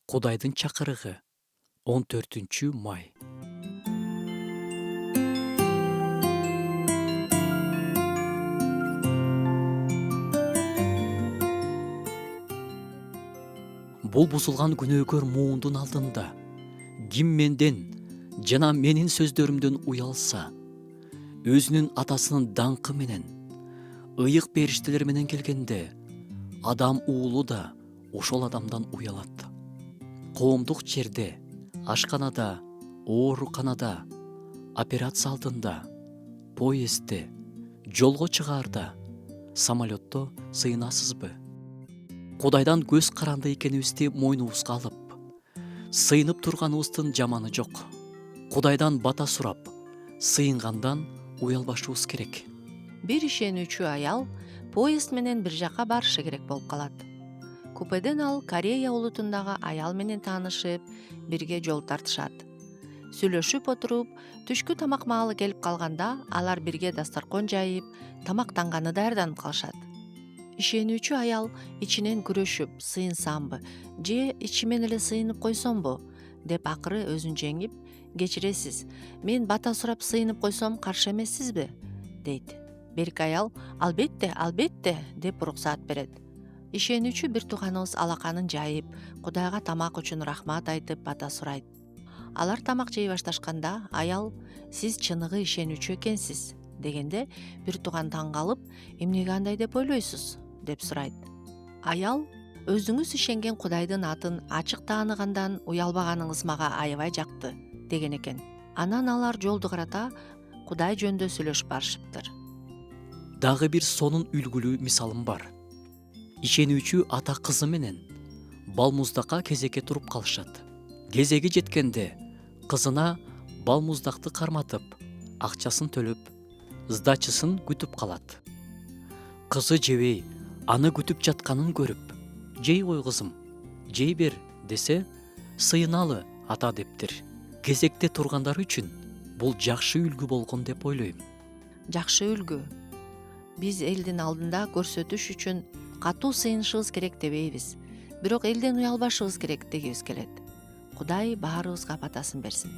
Кудайдын чакырыгы 14 май. Бул бузулган күнөөкөр муундун алдында ким менден жана менин сөздөрүмдөн уялса, өзүнүн атасынын даңкы менен, ыйык периштелер менен келгенде, адам уулу да ошол адамдан уялат. Коомдук жерде, ашканада, ооруканада, операция алдында, поездде, жолго чыгаарда, самолетто сыйынасызбы? Кудайдан көз каранды экенибизди мойнубузга алып, сыйынып турганыбыздын жаманы жок. Кудайдан бата сурап, сыйынгандан уялбашыбыз керек. Бир ишенүүчү аял поезд менен бир жакка барышы керек болуп калат. Купеден ал Корея улутундагы аял менен таанышып, бирге жол тартышат. Сүйлөшүп отуруп, түшкү тамак маалы келип калганда, алар бирге дасторкон жайып, тамактанганы даярданып калышат. Ишенүүчү аял ичинен күрөшүп, сыйынсамбы же ичимен эле сыйынып койсомбу деп акыры өзүн жеңип, кечиресиз, мен бата сурап сыйынып койсом каршы эмессизби дейт. Берки аял албетте, албетте деп уруксаат берет. Ишенүүчү бир тууганыбыз алаканын жайып, Кудайга тамак үчүн рахмат айтып бата сурайт. Алар тамак жей башташканда аял сиз чыныгы ишенүүчү экенсиз дегенде, бир тууган таң калып, эмнеге андай деп ойлойсуз деп сурайт. Аял өзүңүз ишенген Кудайдын атын ачык тааныгандан уялбаганыңыз мага аябай жакты деген экен. Анан алар жолду карата Кудай жөнүндө сүйлөшүп барышыптыр. Дагы бир сонун үлгүлүү мисалым бар. Ишенүүчү ата кызы менен балмуздакка кезекке туруп калышат. Кезеги жеткенде кызына балмуздакты карматып, акчасын төлөп, сдачасын күтүп калат. Кызы жебей, аны күтүп жатканын көрүп, "Жей кой кызым, жей бер" десе, "Сыйыналы ата" дептир. Кезекте тургандар үчүн бул жакшы үлгү болгон деп ойлойм. Жакшы үлгү. Биз элдин алдында көрсөтүш үчүн катуу сыйынышыбыз керек дебейбиз. Бирок элден уялбашыбыз керек дегибиз келет. Кудай баарыбызга батасын берсин.